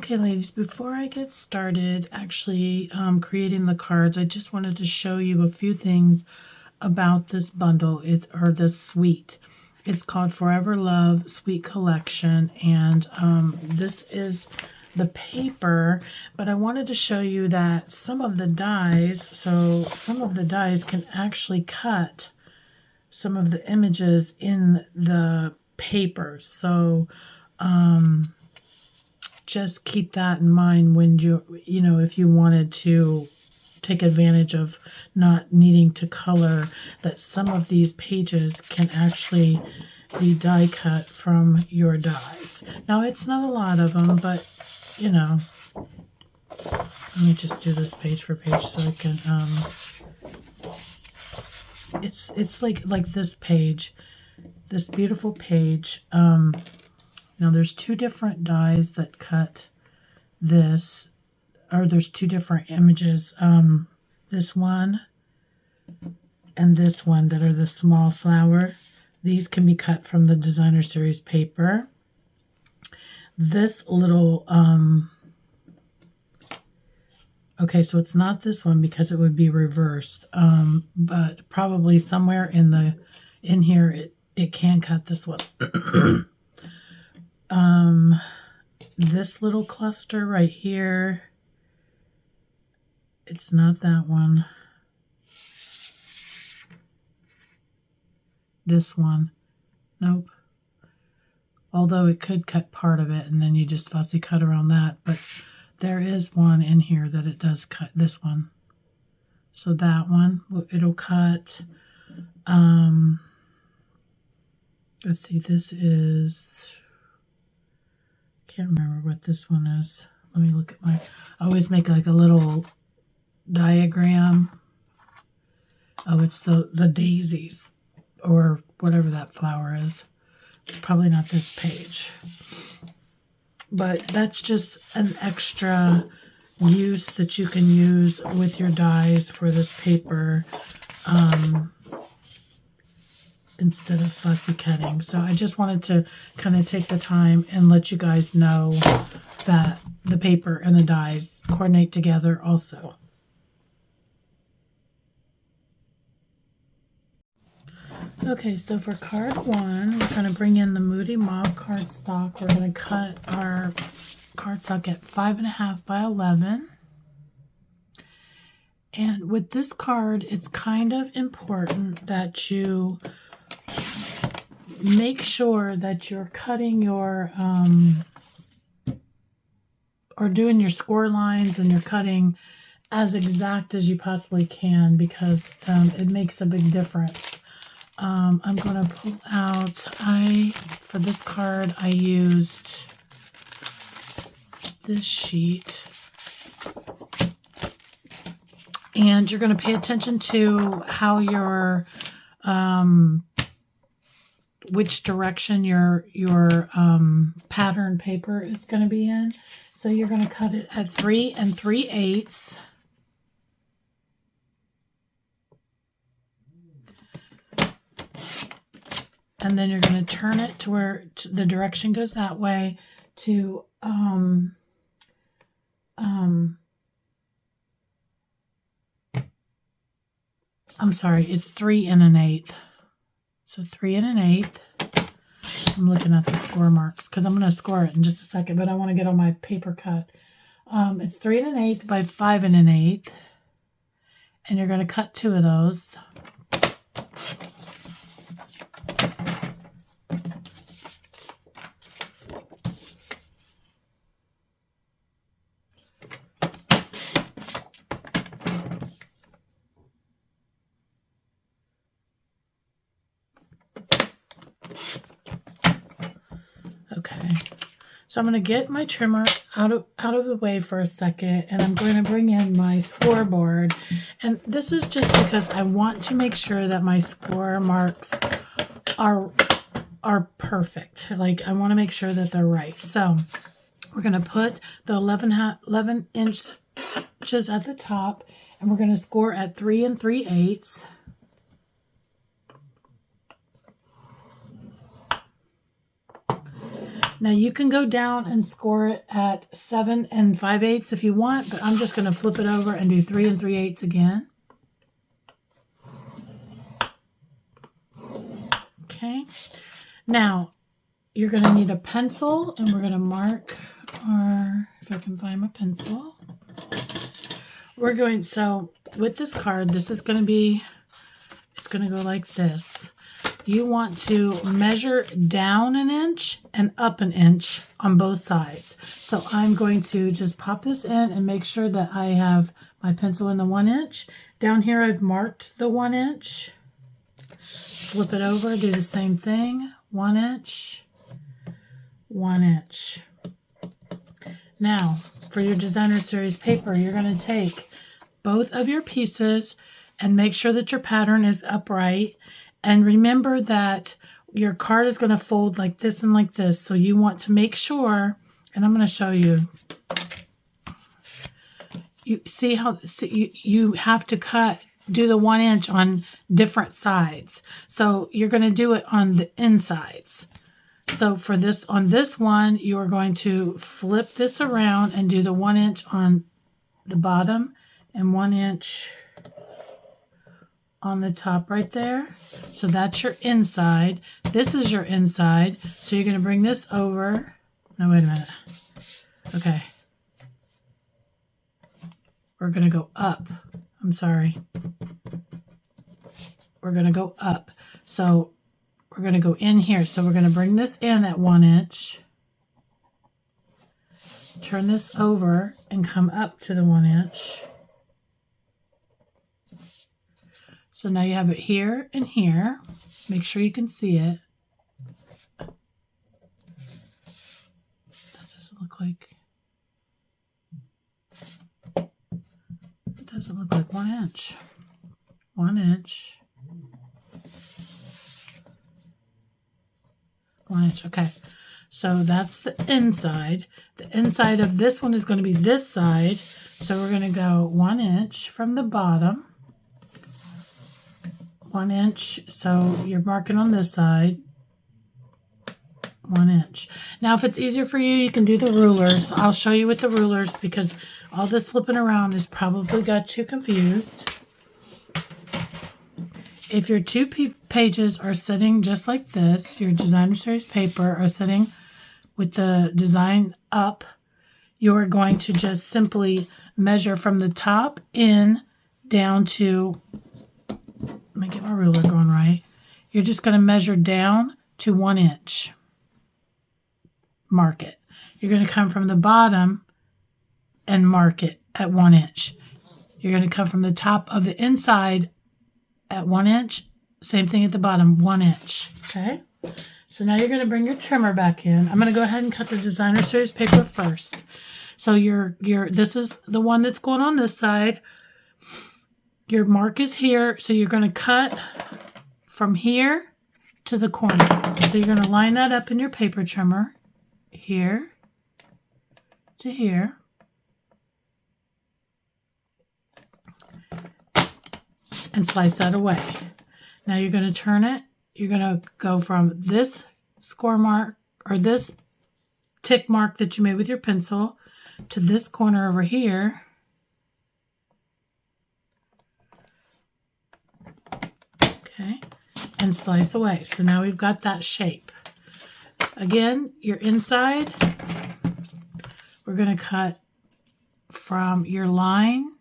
Okay, ladies, before I get started actually creating the cards, I just wanted to show you a few things about this bundle, or this suite. It's called Forever Love Suite Collection, and this is the paper, but I wanted to show you that some of the dies, can actually cut some of the images in the paper. So just keep that in mind when if you wanted to take advantage of not needing to color, that some of these pages can actually be die cut from your dies. Now, it's not a lot of them, but let me just do this page for page so I can it's like this page, this beautiful page. Now there's two different dies that cut this, or there's two different images, this one and this one, that are the small flower. These can be cut from the designer series paper. This little okay, so it's not this one because it would be reversed, but probably somewhere in here it can cut this one. This little cluster right here, it's not that one. This one, nope. Although it could cut part of it and then you just fussy cut around that, but there is one in here that it does cut, this one. So that one, it'll cut. Let's see, this is, can't remember what this one is. Let me look at I always make like a little diagram. Oh, it's the daisies, or whatever that flower is. It's probably not this page. But that's just an extra use that you can use with your dies for this paper, instead of fussy cutting. So I just wanted to kind of take the time and let you guys know that the paper and the dies coordinate together also. Okay, so for card 1, we're going to bring in the Moody Mob cardstock. We're going to cut our cardstock at 5.5 by 11. And with this card, it's kind of important that you make sure that you're cutting your, or doing your score lines, and you're cutting as exact as you possibly can, because it makes a big difference. I'm going to pull out, for this card, I used this sheet. And you're going to pay attention to how your, which direction your pattern paper is going to be in. So you're going to cut it at 3 3/8. And then you're going to turn it to where the direction goes that way to, I'm sorry, it's 3 1/8. So 3 1/8. I'm looking at the score marks because I'm going to score it in just a second, but I want to get on my paper cut. It's 3 1/8 by 5 1/8. And you're going to cut 2 of those. Okay, so I'm going to get my trimmer out of the way for a second, and I'm going to bring in my scoreboard. And this is just because I want to make sure that my score marks are perfect. Like, I want to make sure that they're right. So we're going to put the 11 inches at the top, and we're going to score at 3 3/8. Now you can go down and score it at 7 5/8 if you want, but I'm just going to flip it over and do 3 3/8 again. Okay. Now you're going to need a pencil, and we're going to mark our, if I can find my pencil. We're going, so with this card, this is going to be, it's going to go like this. You want to measure down 1 inch and up 1 inch on both sides. So I'm going to just pop this in and make sure that I have my pencil in the 1 inch. Down here I've marked the 1 inch. Flip it over, do the same thing. 1 inch, 1 inch. Now, for your designer series paper, you're going to take both of your pieces and make sure that your pattern is upright. And remember that your card is going to fold like this and like this. So you want to make sure, and I'm going to show you. You see how you have to do the 1 inch on different sides. So you're going to do it on the insides. So for this, on this one, you are going to flip this around and do the 1 inch on the bottom and 1 inch on the top right there. So that's your inside. This is your inside. So you're going to bring this over. No, wait a minute. Okay. We're going to go up. I'm sorry. We're going to go up. So we're going to go in here. So we're going to bring this in at 1 inch. Turn this over and come up to the 1 inch. So now you have it here and here. Make sure you can see it. That doesn't look like, it doesn't look like 1 inch. 1 inch. 1 inch, okay. So that's the inside. The inside of this one is going to be this side. So we're going to go 1 inch from the bottom. 1 inch, so you're marking on this side, 1 inch. Now, if it's easier for you, you can do the rulers. I'll show you with the rulers because all this flipping around has probably got you confused. If your two pages are sitting just like this, your designer series paper are sitting with the design up, you are going to just simply measure from the top in down to, let me get my ruler going right. You're just going to measure down to 1 inch. Mark it. You're going to come from the bottom and mark it at 1 inch. You're going to come from the top of the inside at 1 inch. Same thing at the bottom, 1 inch. Okay? So now you're going to bring your trimmer back in. I'm going to go ahead and cut the designer series paper first. So this is the one that's going on this side. Your mark is here, so you're going to cut from here to the corner. So you're going to line that up in your paper trimmer, here to here. And slice that away. Now you're going to turn it. You're going to go from this score mark, or this tick mark that you made with your pencil, to this corner over here. Okay, and slice away. So now we've got that shape. Again, your inside, we're going to cut from your line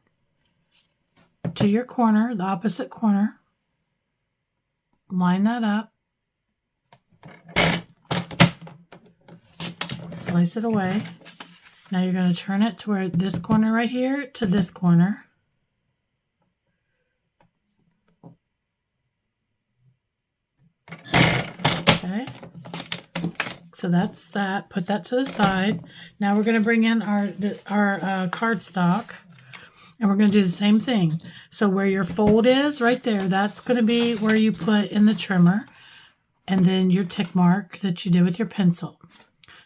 to your corner, the opposite corner. Line that up. Slice it away. Now you're going to turn it to where this corner right here to this corner. Okay, so that's that. Put that to the side. Now we're going to bring in our cardstock, and we're going to do the same thing. So where your fold is, right there, that's going to be where you put in the trimmer, and then your tick mark that you did with your pencil.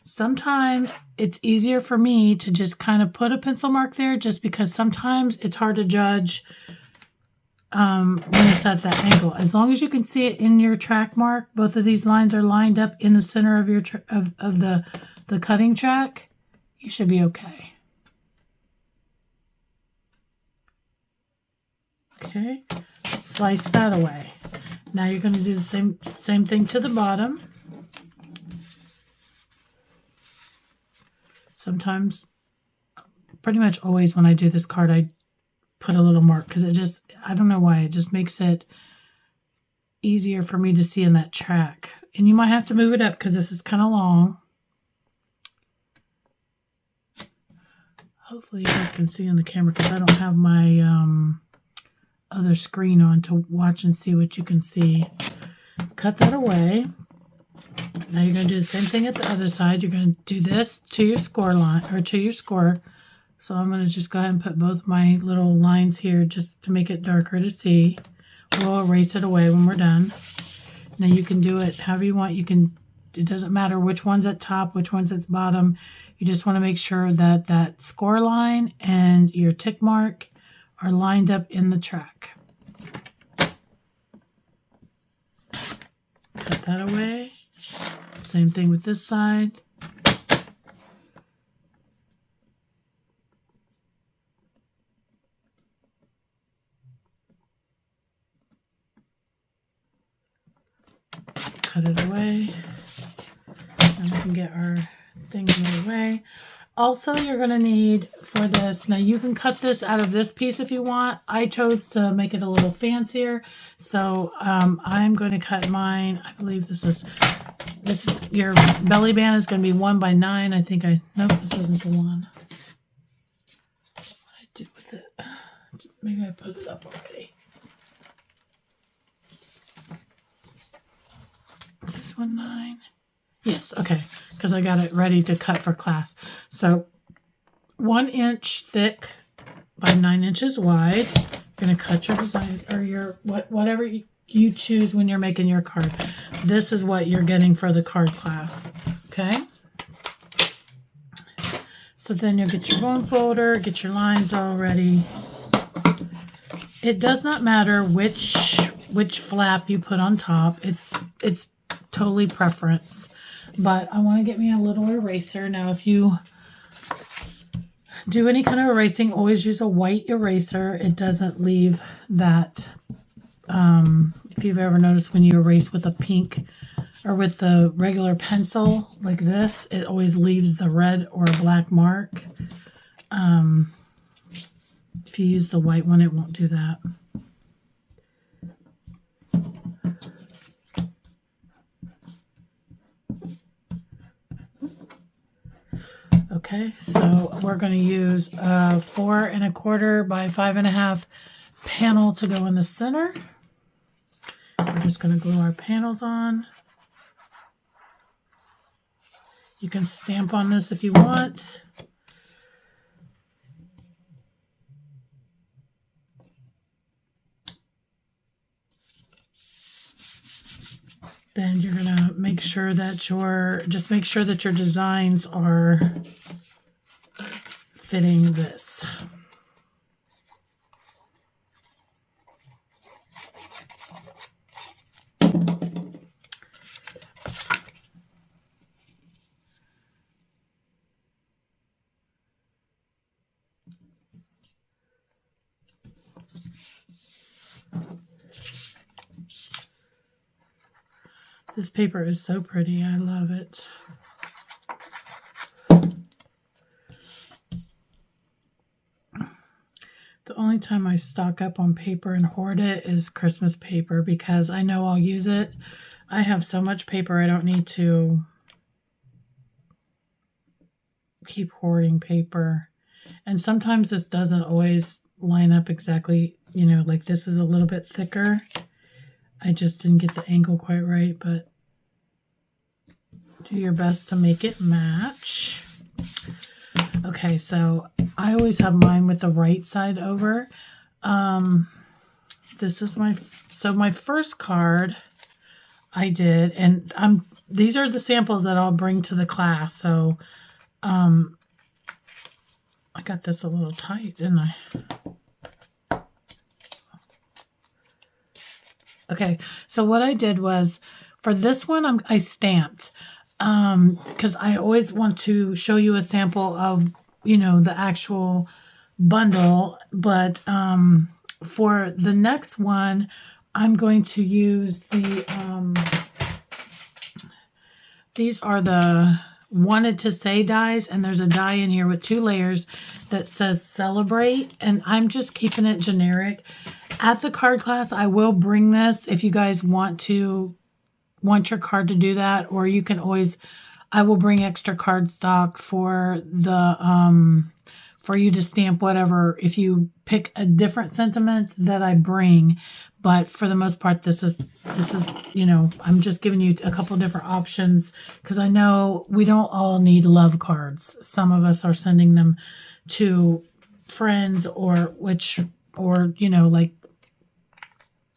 Sometimes it's easier for me to just kind of put a pencil mark there, just because sometimes it's hard to judge when it's at that angle. As long as you can see it in your track mark, both of these lines are lined up in the center of your of the cutting track, you should be okay. Okay, slice that away. Now you're going to do the same thing to the bottom. Sometimes, pretty much always when I do this card, I put a little mark because it just, I don't know why, it just makes it easier for me to see in that track. And you might have to move it up because this is kind of long. Hopefully you guys can see on the camera because I don't have my other screen on to watch and see what you can see. Cut that away. Now you're going to do the same thing at the other side. You're going to do this to your score line, or to your score. So I'm going to just go ahead and put both my little lines here just to make it darker to see. We'll erase it away when we're done. Now you can do it however you want. You can, it doesn't matter which one's at top, which one's at the bottom. You just want to make sure that that score line and your tick mark are lined up in the track. Cut that away. Same thing with this side. Cut it away. And we can get our things in the way. Also, you're going to need for this, now you can cut this out of this piece if you want. I chose to make it a little fancier. So I'm going to cut mine. I believe this is your belly band is going to be 1 by 9. I think nope, this isn't the one. What did I do with it? Maybe I put it up already. Is this one 9? Yes, okay, because I got it ready to cut for class. So 1 inch thick by 9 inches wide. You're going to cut your design or your whatever you choose when you're making your card. This is what you're getting for the card class. Okay. So then you'll get your bone folder, get your lines all ready. It does not matter which flap you put on top. It's totally preference. But I want to get me a little eraser. Now, if you do any kind of erasing, always use a white eraser. It doesn't leave that. If you've ever noticed when you erase with a pink or with the regular pencil like this, it always leaves the red or black mark. If you use the white one, it won't do that. Okay, so we're going to use a 4 1/4 by 5 1/2 panel to go in the center. We're just going to glue our panels on. You can stamp on this if you want. Then you're going to make sure that your designs are fitting this. This paper is so pretty. I love it. The only time I stock up on paper and hoard it is Christmas paper because I know I'll use it. I have so much paper I don't need to keep hoarding paper. And sometimes this doesn't always line up exactly, you know, like this is a little bit thicker. I just didn't get the angle quite right, but do your best to make it match. Okay, so I always have mine with the right side over. This is my first card I did, and these are the samples that I'll bring to the class. So I got this a little tight, didn't I? Okay, so what I did was, for this one, I stamped, because I always want to show you a sample of, the actual bundle. But for the next one, I'm going to use these are the wanted to say dies, and there's a die in here with 2 layers that says celebrate, and I'm just keeping it generic. At the card class, I will bring this if you guys want your card to do that, or you can always, I will bring extra card stock for for you to stamp whatever, if you pick a different sentiment that I bring. But for the most part, this is, I'm just giving you a couple different options, because I know we don't all need love cards. Some of us are sending them to friends or like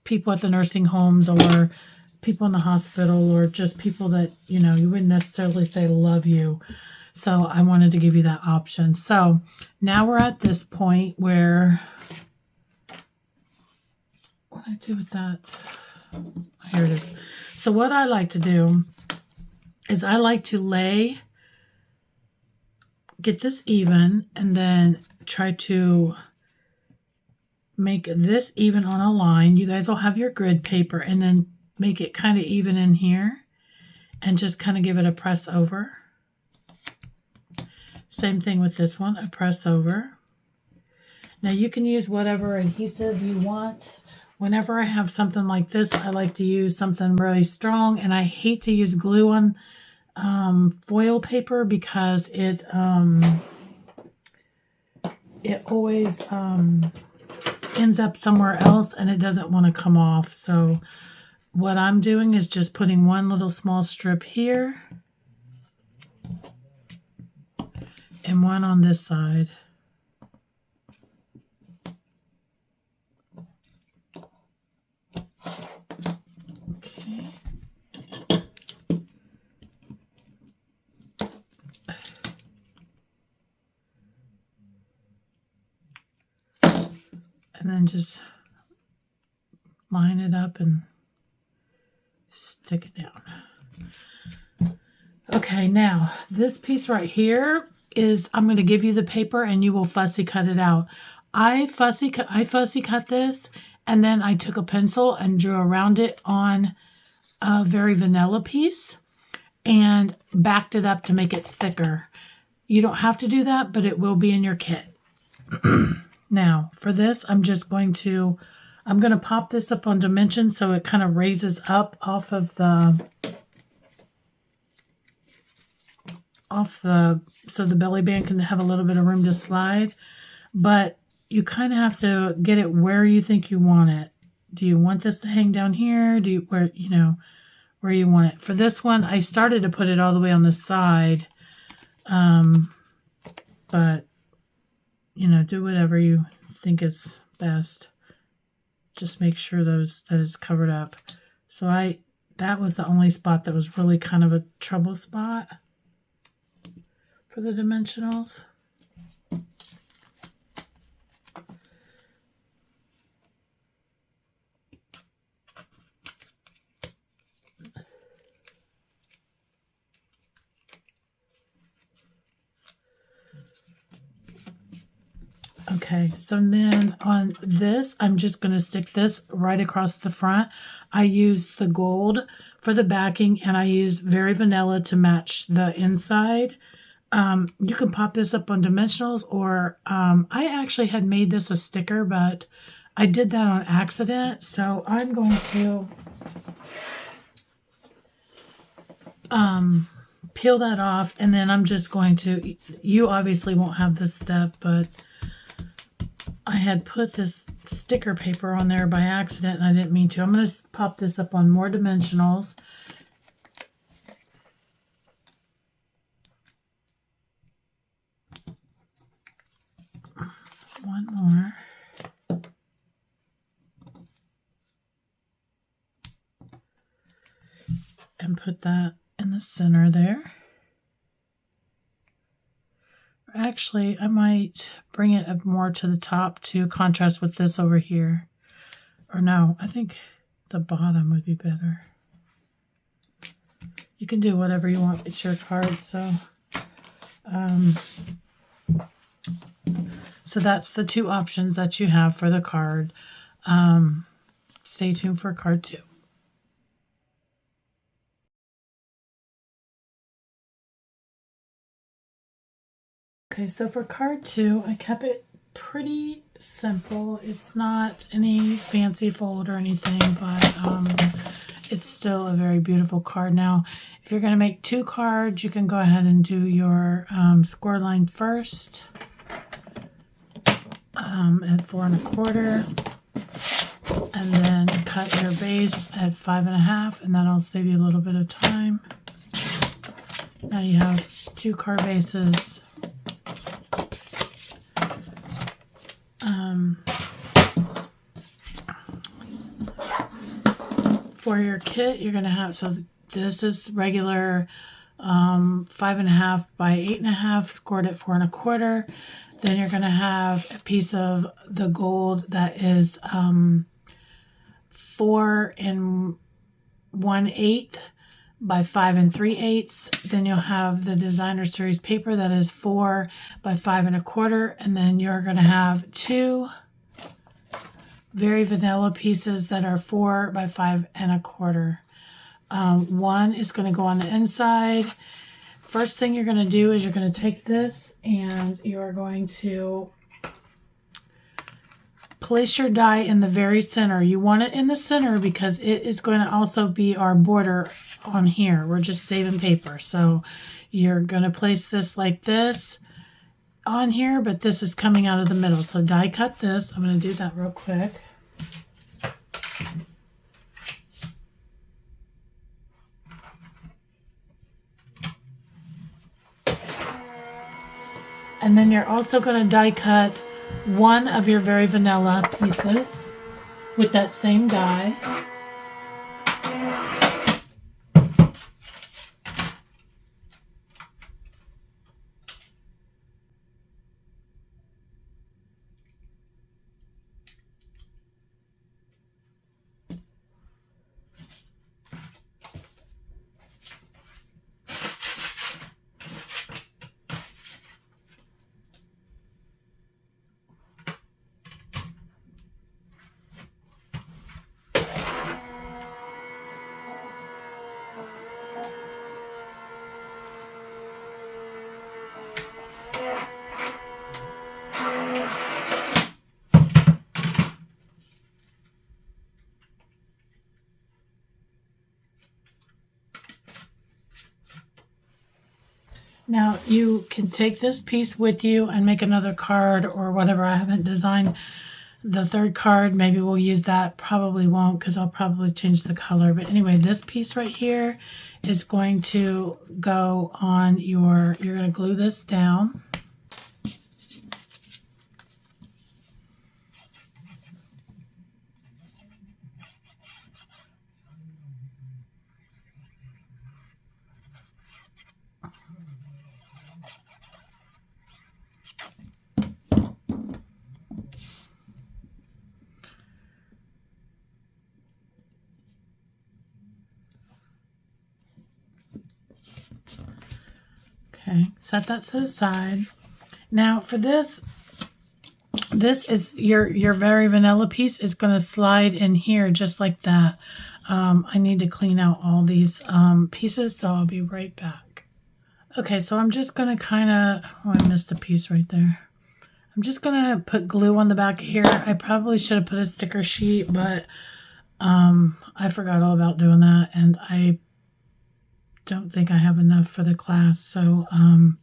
people at the nursing homes, or people in the hospital, or just people that, you wouldn't necessarily say love you. So I wanted to give you that option. So now we're at this point where, what do I do with that? Here it is. So what I like to do is I like to get this even, and then try to make this even on a line. You guys will have your grid paper, and then make it kind of even in here, and just kind of give it a press over. Same thing with this one, a press over. Now you can use whatever adhesive you want. Whenever I have something like this, I like to use something really strong, and I hate to use glue on foil paper, because it always ends up somewhere else, and it doesn't want to come off. So what I'm doing is just putting one little small strip here, and one on this side. Okay. And then just line it up and stick it down. Okay, now this piece right here is, I'm going to give you the paper and you will fussy cut it out. I fussy cut this, and then I took a pencil and drew around it on a very vanilla piece and backed it up to make it thicker. You don't have to do that, but it will be in your kit. Now, for this, I'm going to pop this up on dimension so it kind of raises up off so the belly band can have a little bit of room to slide. But you kind of have to get it where you think you want it. Do you want this to hang down here? Where you want it? For this one, I started to put it all the way on the side. But do whatever you think is best. Just make sure that it's covered up. So that was the only spot that was really kind of a trouble spot for the dimensionals. Okay, so then on this, I'm just going to stick this right across the front. I use the gold for the backing, and I use Very Vanilla to match the inside. You can pop this up on dimensionals, or I actually had made this a sticker, but I did that on accident. So I'm going to peel that off, and then I'm just going to, you obviously won't have this step, but I had put this sticker paper on there by accident, and I didn't mean to. I'm going to pop this up on more dimensionals. One more. And put that in the center there. Actually, I might bring it up more to the top to contrast with this over here. Or no, I think the bottom would be better. You can do whatever you want. It's your card, so so that's the two options that you have for the card. Stay tuned for card 2. Okay, so for card 2, I kept it pretty simple. It's not any fancy fold or anything, but it's still a very beautiful card. Now, if you're going to make 2 cards, you can go ahead and do your score line first at 4 1/4, and then cut your base at 5 1/2, and that'll save you a little bit of time. Now you have 2 card bases. For your kit, you're going to have, so this is regular 5 1/2 by 8 1/2, scored at 4 1/4. Then you're going to have a piece of the gold that is 4 1/8 by 5 3/8. Then you'll have the designer series paper that is 4 by 5 1/4, and then you're going to have 2 very vanilla pieces that are 4 by 5 1/4. One is going to go on the inside. First thing you're going to do is you're going to take this and you're going to place your die in the very center. You want it in the center because it is going to also be our border on here. We're just saving paper. So you're going to place this like this on here, but this is coming out of the middle. So die cut this. I'm going to do that real quick. And then you're also going to die cut one of your very vanilla pieces with that same die. Now you can take this piece with you and make another card or whatever. I haven't designed the third card. Maybe we'll use that. Probably won't because I'll probably change the color. But anyway, this piece right here is going to go on your, you're going to glue this down. Okay, set that to the side. Now for this is your very vanilla piece is going to slide in here just like that. I need to clean out all these pieces, so I'll be right back. Okay, so I'm just going to kind of, oh, I missed a piece right there. I'm just going to put glue on the back here. I probably should have put a sticker sheet, but I forgot all about doing that, and I don't think I have enough for the class, so I'm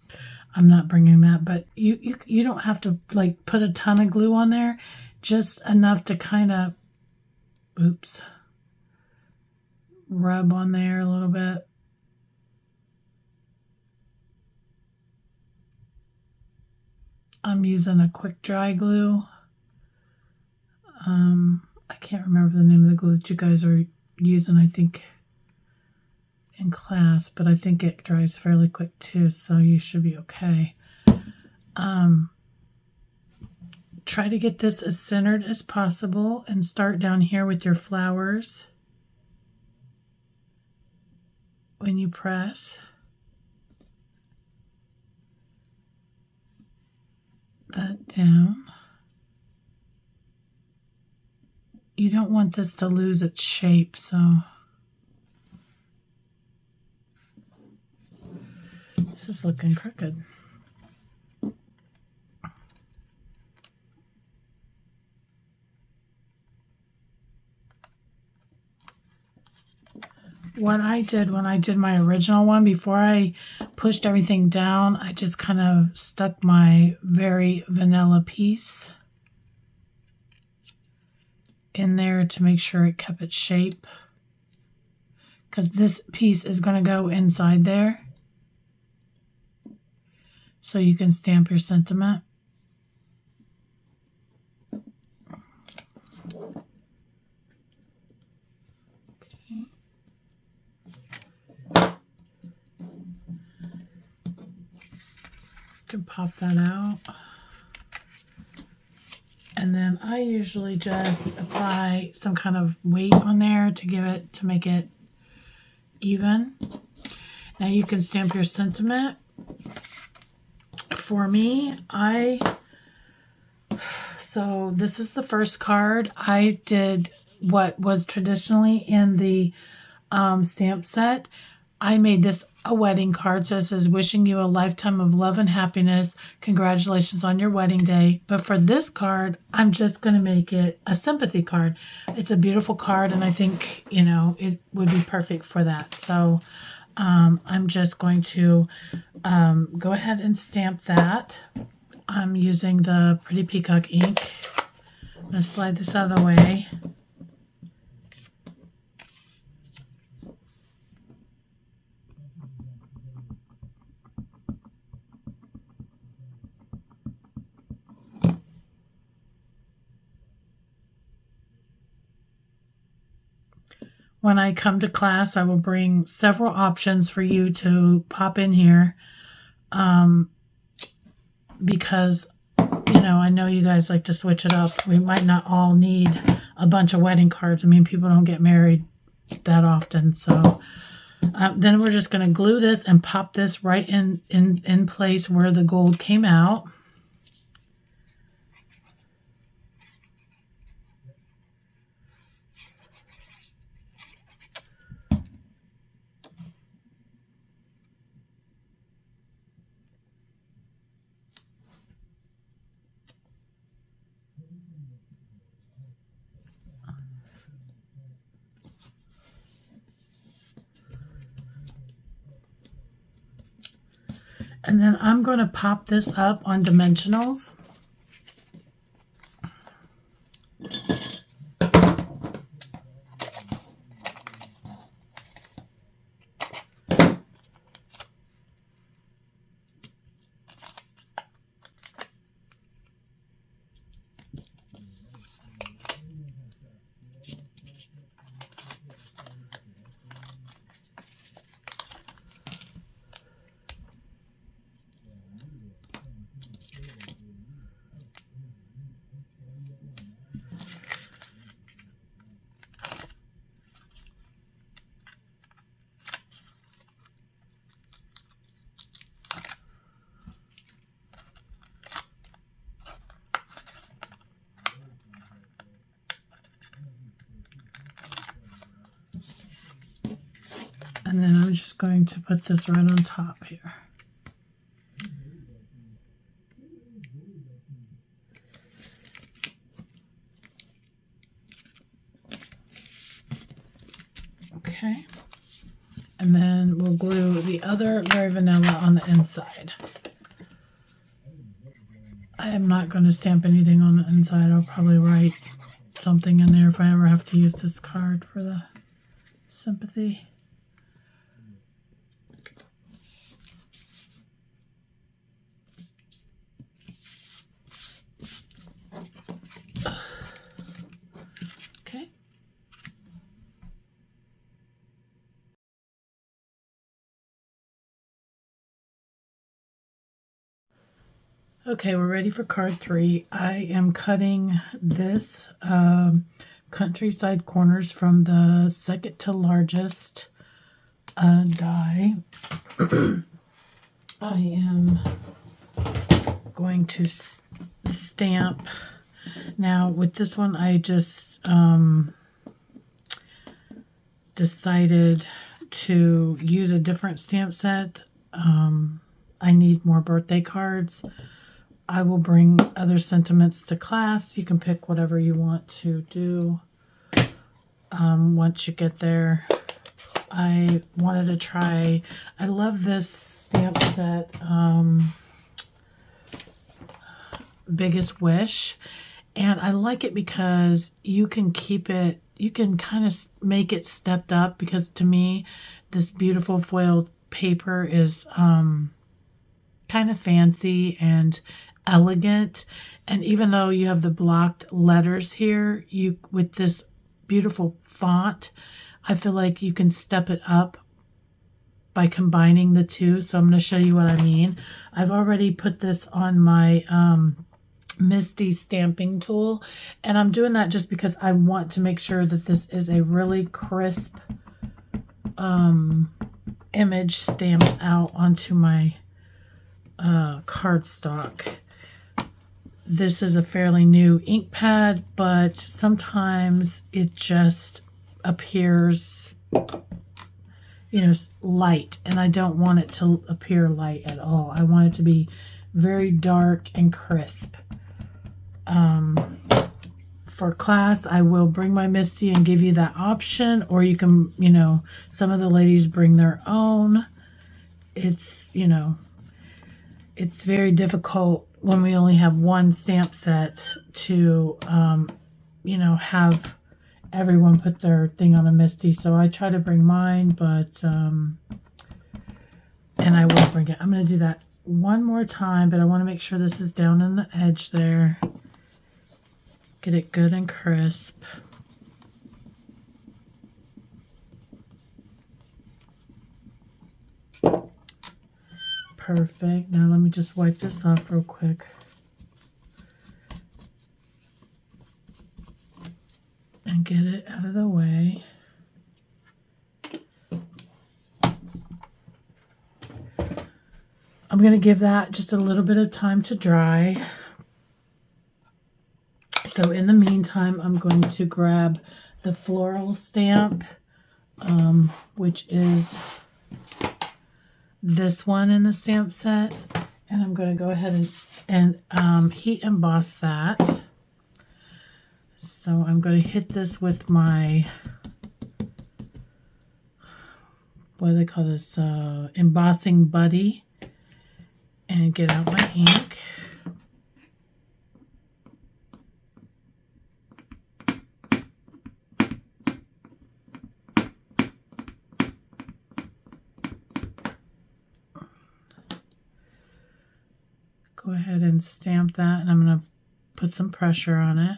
not bringing that. But you don't have to like put a ton of glue on there, just enough to kind of, oops, rub on there a little bit. I'm using a quick dry glue. I can't remember the name of the glue that you guys are using, I think in class, but I think it dries fairly quick too, so you should be okay. Try to get this as centered as possible and start down here with your flowers. when you press that down, you don't want this to lose its shape, so this is looking crooked. What I did when I did my original one, before I pushed everything down, I just kind of stuck my very vanilla piece in there to make sure it kept its shape, because this piece is going to go inside there so you can stamp your sentiment. Can pop that out, and then I usually just apply some kind of weight on there to make it even. Now you can stamp your sentiment. For me, so this is the first card. I did what was traditionally in the stamp set. I made this a wedding card, so it says, wishing you a lifetime of love and happiness. Congratulations on your wedding day. But for this card, I'm just going to make it a sympathy card. It's a beautiful card, and I think, you know, it would be perfect for that. So I'm just going to go ahead and stamp that. I'm using the Pretty Peacock ink. I'm going to slide this out of the way. When I come to class, I will bring several options for you to pop in here, because, you know, I know you guys like to switch it up. We might not all need a bunch of wedding cards. I mean, people don't get married that often. So then we're just going to glue this and pop this right in place where the gold came out. And then I'm going to pop this up on dimensionals. And then I'm just going to put this right on top here. Okay. And then we'll glue the other Very Vanilla on the inside. I am not going to stamp anything on the inside. I'll probably write something in there if I ever have to use this card for the sympathy. Okay. Okay, we're ready for card 3. I am cutting this countryside corners from the second to largest die. I am going to stamp. Now with this one, I just decided to use a different stamp set. I need more birthday cards. I will bring other sentiments to class. You can pick whatever you want to do once you get there. I wanted to try, I love this stamp set, Biggest Wish, and I like it because you can keep it, you can kind of make it stepped up, because to me this beautiful foiled paper is kind of fancy and elegant, and even though you have the blocked letters here, you with this beautiful font, I feel like you can step it up by combining the two. So I'm going to show you what I mean. I've already put this on my Misty stamping tool, and I'm doing that just because I want to make sure that this is a really crisp image stamped out onto my cardstock. This is a fairly new ink pad, but sometimes it just appears, you know, light, and I don't want it to appear light at all. I want it to be very dark and crisp. For class, I will bring my Misty and give you that option, or you can, you know, some of the ladies bring their own. It's, you know, it's very difficult when we only have one stamp set to, you know, have everyone put their thing on a Misty. So I try to bring mine, but, and I will bring it. I'm going to do that one more time, but I want to make sure this is down in the edge there. Get it good and crisp. Perfect. Now let me just wipe this off real quick. And get it out of the way. I'm going to give that just a little bit of time to dry. So in the meantime, I'm going to grab the floral stamp, which is this one in the stamp set, and I'm going to go ahead and heat emboss that. So I'm going to hit this with my, what do they call this, embossing buddy, and get out my ink. Go ahead and stamp that, and I'm going to put some pressure on it.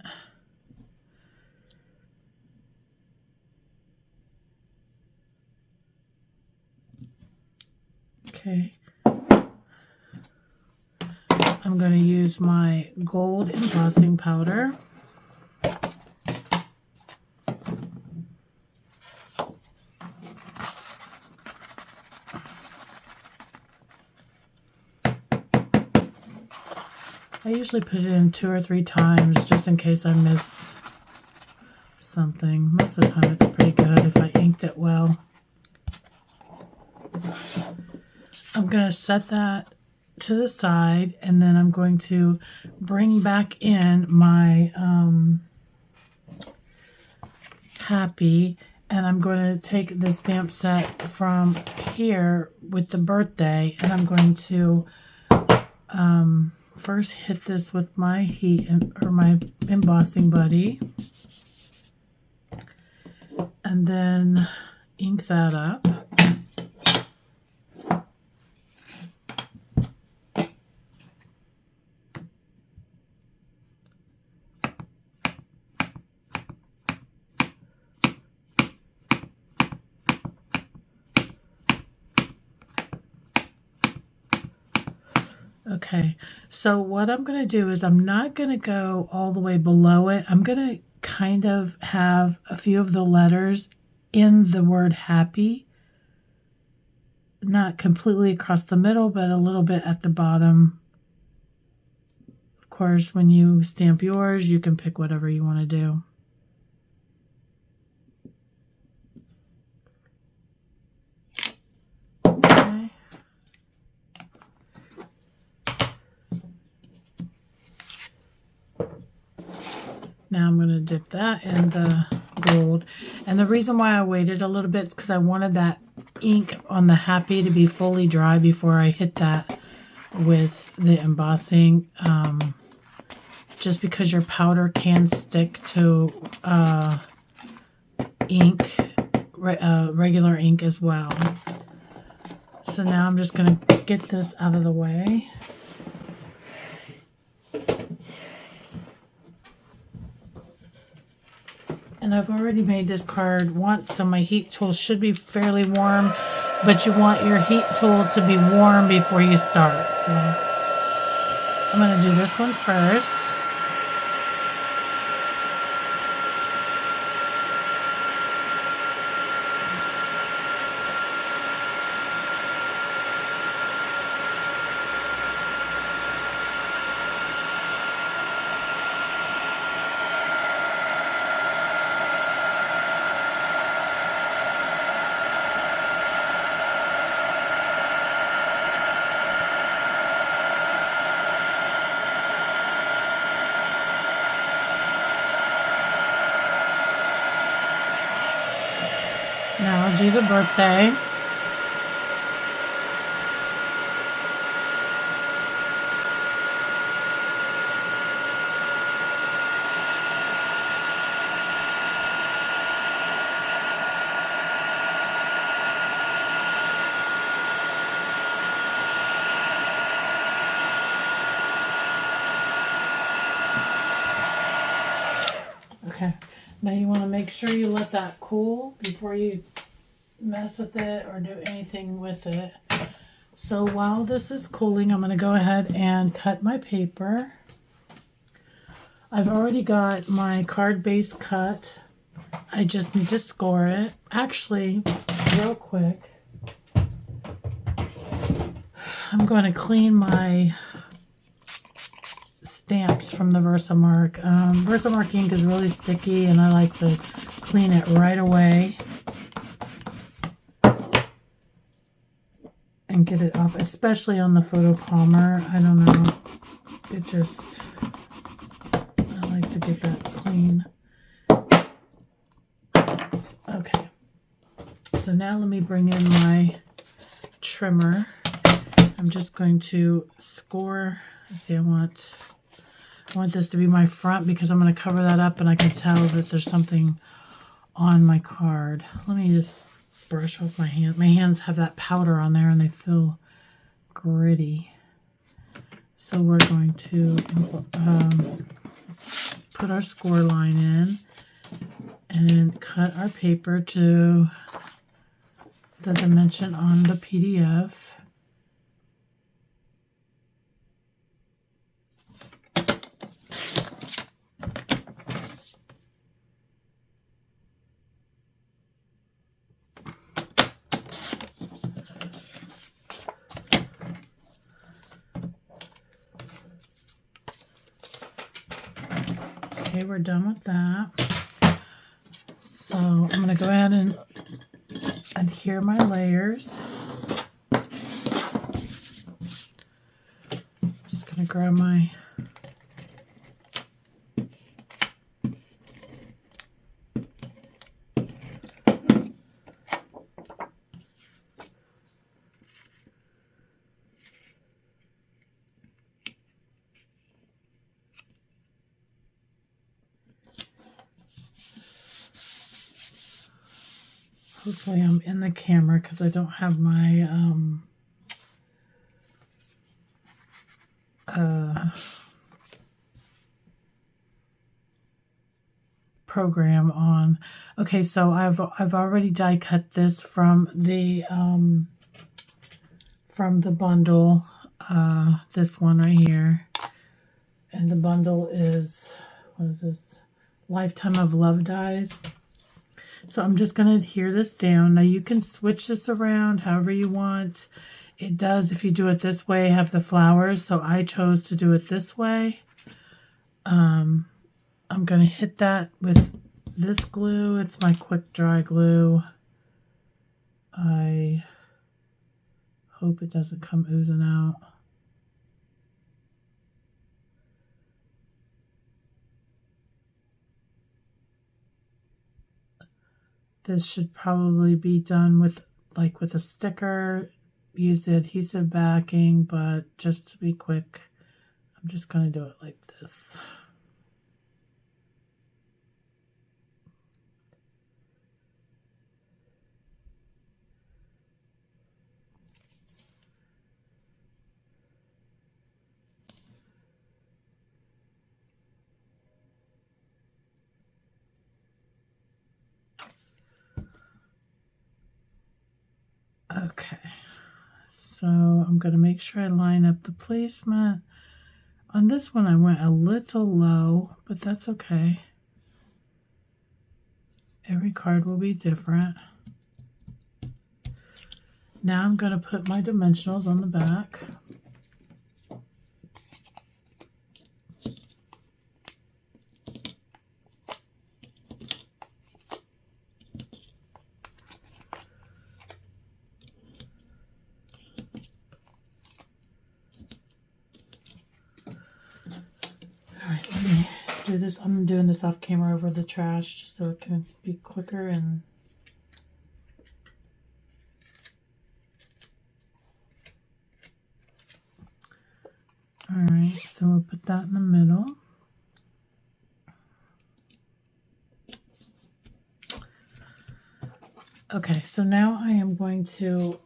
Okay. I'm going to use my gold embossing powder. I usually put it in 2 or 3 times just in case I miss something. Most of the time it's pretty good if I inked it well. I'm going to set that to the side, and then I'm going to bring back in my Happy, and I'm going to take the stamp set from here with the birthday, and I'm going to first hit this with my my embossing buddy, and then ink that up. Okay, so what I'm going to do is I'm not going to go all the way below it. I'm going to kind of have a few of the letters in the word happy not completely across the middle, but a little bit at the bottom. Of course, when you stamp yours, you can pick whatever you want to do. Okay. Now I'm going to dip that in the gold. And the reason why I waited a little bit is because I wanted that ink on the Happy to be fully dry before I hit that with the embossing. Just because your powder can stick to ink, regular ink as well. So now I'm just going to get this out of the way. And I've already made this card once, so my heat tool should be fairly warm, but you want your heat tool to be warm before you start. So I'm going to do this one first. Now I'll do the birthday. Okay, now you want to make sure you let that cool before you mess with it or do anything with it. So while this is cooling, I'm going to go ahead and cut my paper. I've already got my card base cut. I just need to score it. Actually, real quick, I'm going to clean my stamps from the Versamark. Versamark ink is really sticky and I like to clean it right away and get it off, especially on the photo calmer. I don't know, it just, I like to get that clean. Okay, so now let me bring in my trimmer. I'm just going to score. Let's see, I want this to be my front because I'm going to cover that up and I can tell that there's something on my card. Let me just brush off my hand. My hands have that powder on there and they feel gritty. So we're going to put our score line in and cut our paper to the dimension on the PDF. Okay, we're done with that. So I'm going to go ahead and adhere my layers. Just going to grab my hopefully I'm in the camera because I don't have my program on. Okay, so I've already die cut this from the bundle, this one right here, and the bundle is, what is this, Lifetime of Love dies. So I'm just going to adhere this down. Now you can switch this around however you want. It does, if you do it this way, have the flowers. So I chose to do it this way. I'm going to hit that with this glue. It's my quick dry glue. I hope it doesn't come oozing out. This should probably be done with with a sticker. Use the adhesive backing, but just to be quick, I'm just going to do it like this. Okay, so I'm going to make sure I line up the placement. On this one I went a little low, but that's okay. Every card will be different. Now I'm going to put my dimensionals on the back. Alright, let me do this. I'm doing this off camera over the trash just so it can be quicker and alright, so we'll put that in the middle. Okay, so now I am going to,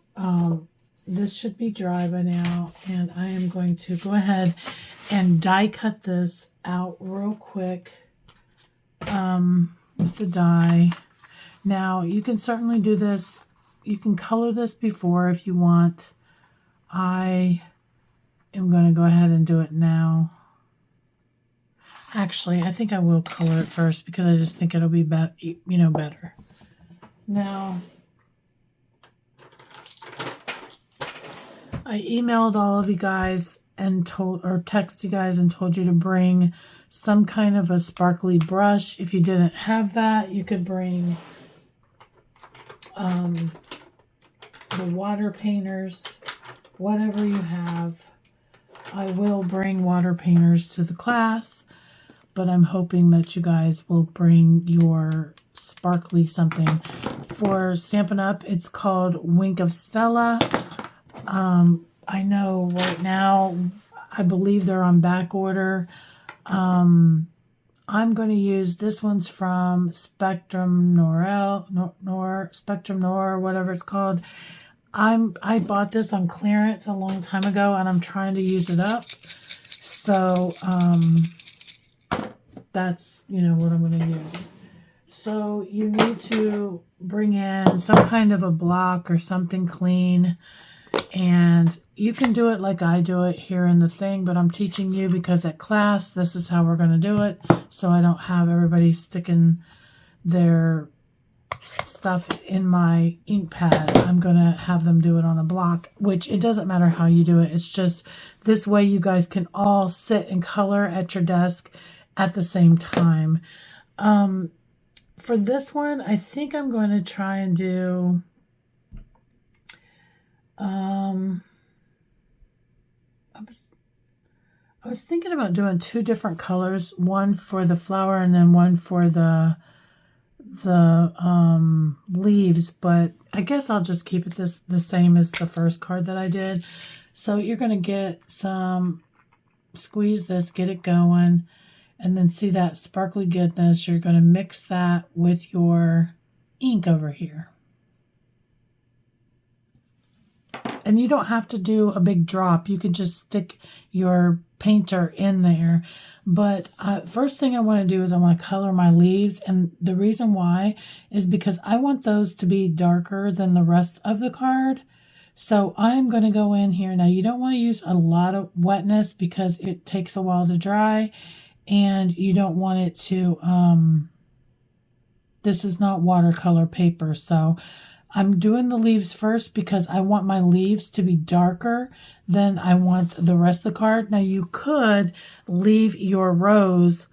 this should be dry by now, and I am going to go ahead and die cut this out real quick with the die. Now, you can certainly do this. You can color this before if you want. I am going to go ahead and do it now. Actually, I think I will color it first because I just think it'll be better. Now, I emailed all of you guys and text you guys and told you to bring some kind of a sparkly brush. If you didn't have that, you could bring the water painters, whatever you have. I will bring water painters to the class, but I'm hoping that you guys will bring your sparkly something. For Stampin' Up, it's called Wink of Stella. I know right now, I believe they're on back order. I'm going to use, this one's from Spectrum Spectrum Noir, whatever it's called. I bought this on clearance a long time ago, and I'm trying to use it up. So, that's, what I'm going to use. So you need to bring in some kind of a block or something clean, and you can do it like I do it here in the thing, but I'm teaching you because at class, this is how we're going to do it, so I don't have everybody sticking their stuff in my ink pad. I'm going to have them do it on a block, which it doesn't matter how you do it. It's just this way you guys can all sit and color at your desk at the same time. For this one, I think I'm going to try and do, I was thinking about doing two different colors, one for the flower and then one for the leaves, but I guess I'll just keep it the same as the first card that I did. So you're going to get some, squeeze this, get it going. And then see that sparkly goodness, you're going to mix that with your ink over here. And you don't have to do a big drop. You can just stick your painter in there. But first thing I want to do is I want to color my leaves. And the reason why is because I want those to be darker than the rest of the card. So I'm going to go in here. Now you don't want to use a lot of wetness because it takes a while to dry. And you don't want it to This is not watercolor paper, so I'm doing the leaves first because I want my leaves to be darker than I want the rest of the card. Now you could leave your rose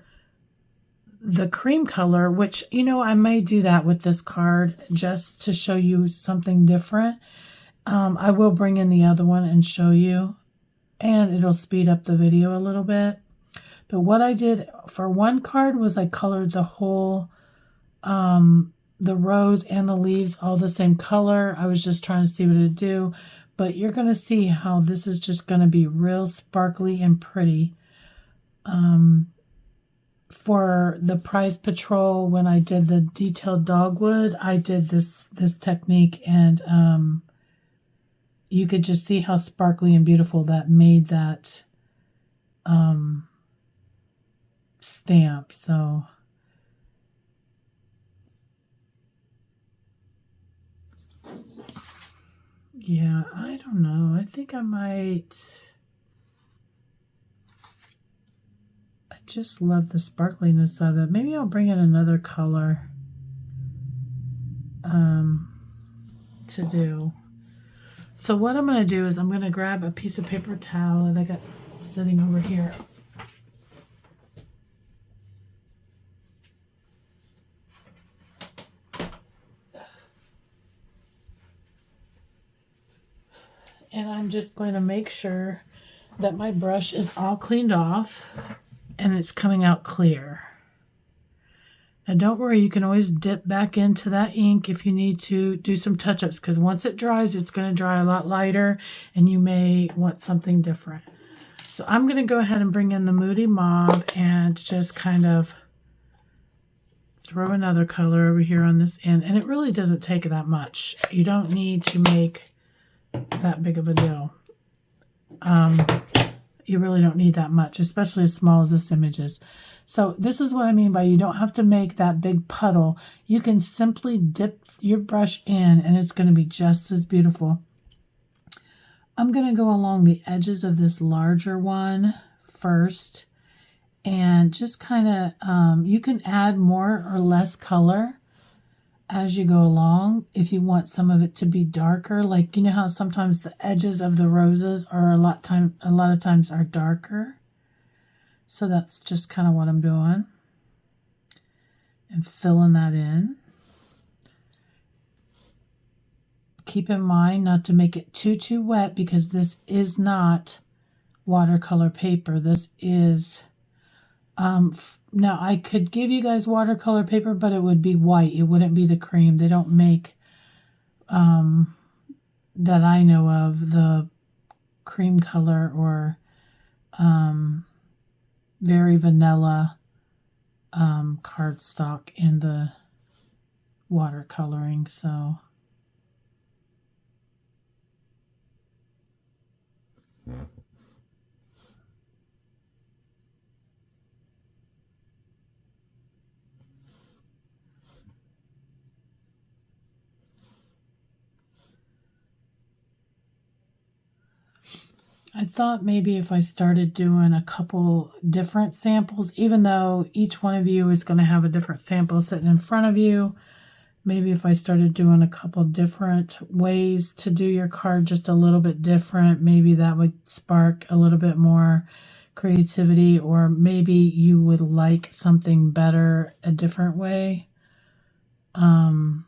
the cream color, which, you know, I may do that with this card just to show you something different. I will bring in the other one and show you, and it'll speed up the video a little bit. But what I did for one card was I colored the whole, the rose and the leaves all the same color. I was just trying to see what it'd do. But you're going to see how this is just going to be real sparkly and pretty. For the Prize Patrol, when I did the detailed dogwood, I did this technique, and you could just see how sparkly and beautiful that made that stamp. So yeah, I don't know. I think I might. I just love the sparkliness of it. Maybe I'll bring in another color to do. So what I'm going to do is I'm going to grab a piece of paper towel that I got sitting over here. And I'm just going to make sure that my brush is all cleaned off and it's coming out clear. Now don't worry, you can always dip back into that ink if you need to do some touch-ups, because once it dries, it's going to dry a lot lighter and you may want something different. So I'm going to go ahead and bring in the Moody Mauve and just kind of throw another color over here on this end. And it really doesn't take that much. You don't need to make that big of a deal. You really don't need that much, especially as small as this image is. So this is what I mean by you don't have to make that big puddle. You can simply dip your brush in and it's going to be just as beautiful. I'm going to go along the edges of this larger one first and just kind of, you can add more or less color as you go along if you want some of it to be darker. Like, you know how sometimes the edges of the roses are a lot of times are darker. So that's just kind of what I'm doing and filling that in. Keep in mind not to make it too wet, because this is not watercolor paper. This is now I could give you guys watercolor paper, but it would be white. It wouldn't be the cream. They don't make that I know of the cream color or very vanilla cardstock in the watercoloring. So I thought maybe if I started doing a couple different samples, even though each one of you is going to have a different sample sitting in front of you, maybe if I started doing a couple different ways to do your card just a little bit different, maybe that would spark a little bit more creativity, or maybe you would like something better a different way. I'm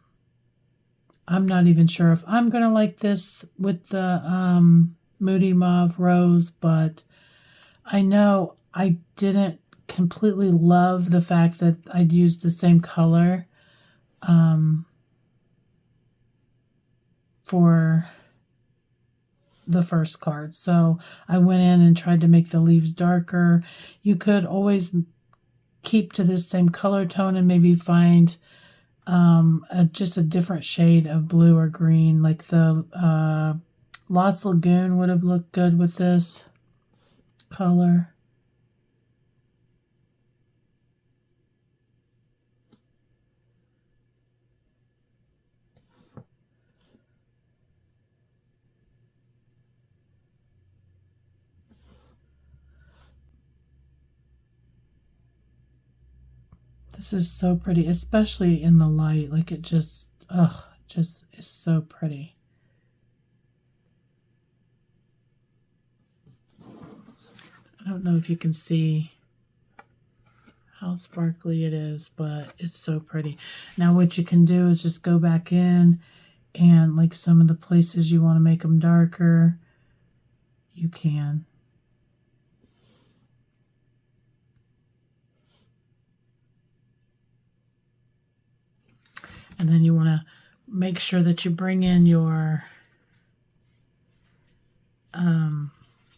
not even sure if I'm going to like this with the Moody Mauve Rose, but I know I didn't completely love the fact that I'd used the same color for the first card. So I went in and tried to make the leaves darker. You could always keep to this same color tone and maybe find just a different shade of blue or green, like the Lost Lagoon would have looked good with this color. The This is so pretty, especially in the light. Like it just, just is so pretty. I don't know if you can see how sparkly it is, but it's so pretty. Now what you can do is just go back in and like some of the places you want to make them darker, you can. And then you want to make sure that you bring in your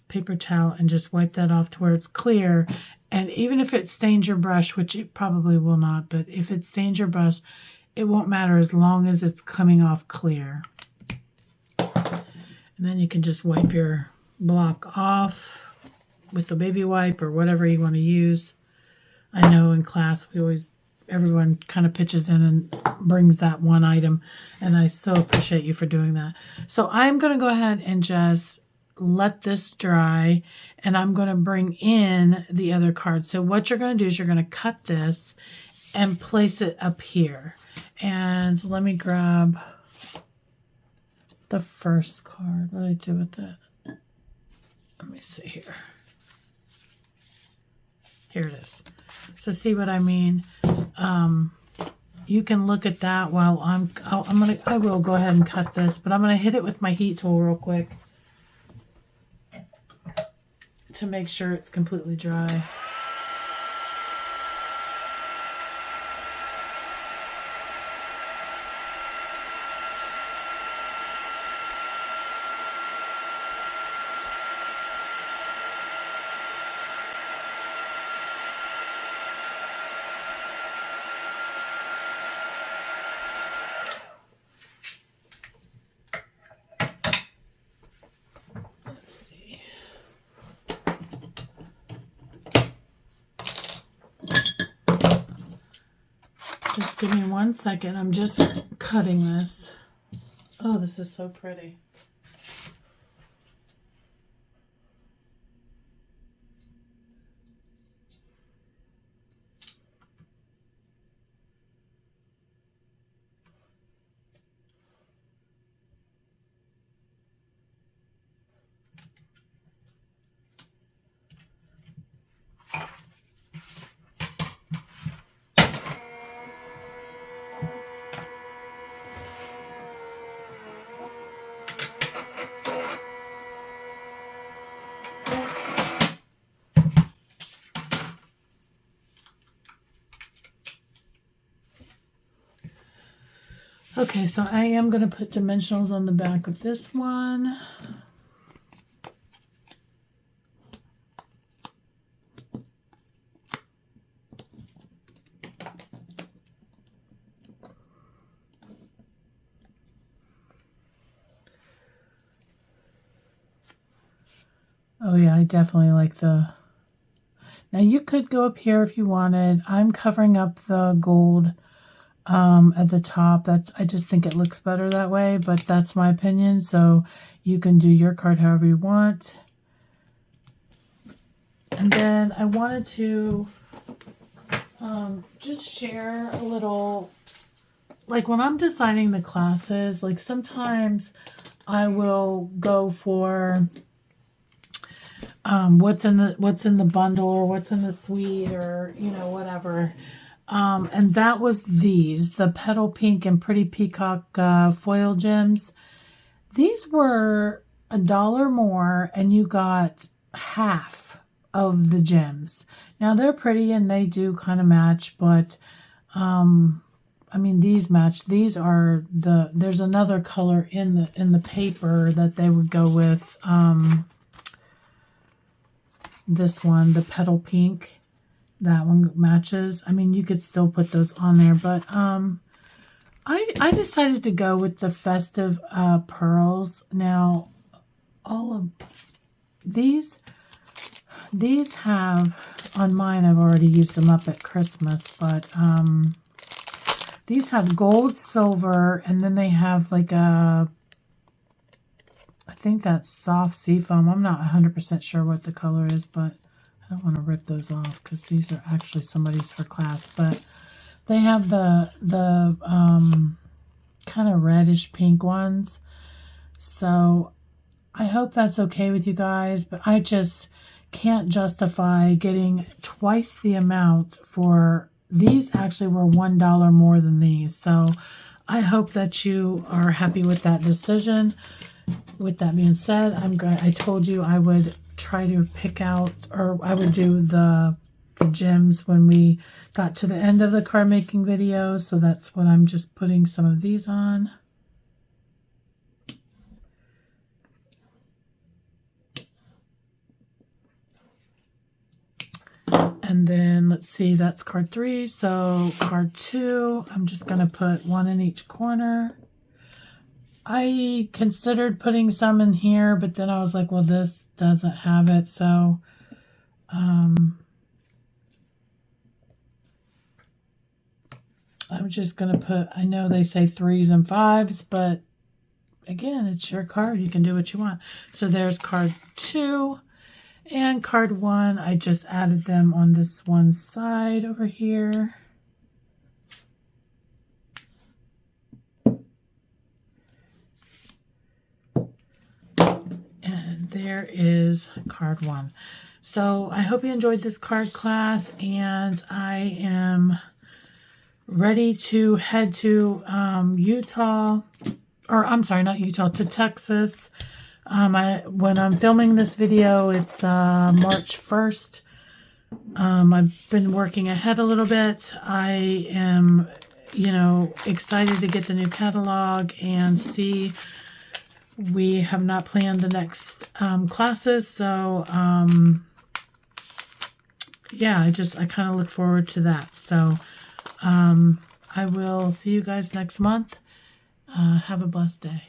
paper towel and just wipe that off to where it's clear. And even if it stains your brush, which it probably will not, but if it stains your brush, it won't matter as long as it's coming off clear. And then you can just wipe your block off with a baby wipe or whatever you want to use. I know in class everyone kind of pitches in and brings that one item, and I so appreciate you for doing that. So I'm going to go ahead and just let this dry, and I'm going to bring in the other card. So what you're going to do is you're going to cut this and place it up here. And let me grab the first card. What do I do with it? Let me see here. Here it is. So see what I mean? You can look at that while I will go ahead and cut this, but I'm going to hit it with my heat tool real quick to make sure it's completely dry. Just give me 1 second. I'm just cutting this. Oh, this is so pretty. Okay, so I am going to put dimensionals on the back of this one. Oh yeah, I definitely like the... Now you could go up here if you wanted. I'm covering up the gold at the top. I just think it looks better that way, but that's my opinion. So you can do your card however you want. And then I wanted to just share a little, like when I'm designing the classes, like sometimes I will go for what's in the bundle or what's in the suite or whatever. And that was the Petal Pink and Pretty Peacock foil gems. These were $1 more and you got half of the gems. Now they're pretty and they do kind of match, but I mean these match. These are there's another color in the paper that they would go with this one, the Petal Pink. That one matches. I mean, you could still put those on there, but I decided to go with the festive pearls. Now, all of these have, on mine, I've already used them up at Christmas, but these have gold, silver, and then they have like I think that's soft seafoam. I'm not 100% sure what the color is, but I don't want to rip those off because these are actually somebody's for class. But They have the kind of reddish pink ones. So I hope that's okay with you guys, but I just can't justify getting twice the amount for these. Actually were $1 more than these. So I hope that you are happy with that decision. With that being said, I told you I would try to pick out, or I would do the gems when we got to the end of the card making video. So that's what I'm just putting some of these on. And then let's see, that's card 3. So card 2, I'm just going to put one in each corner. I considered putting some in here, but then I was like, well, this doesn't have it. So I'm just going to put, I know they say 3s and 5s, but again, it's your card. You can do what you want. So there's card 2 and card 1. I just added them on this one side over here. And there is card 1. So I hope you enjoyed this card class, and I am ready to head to Utah, or I'm sorry, not Utah, to Texas. When I'm filming this video, it's March 1st. I've been working ahead a little bit. I am, excited to get the new catalog and see. We have not planned the next classes, so yeah, I kind of look forward to that. So I will see you guys next month. Have a blessed day.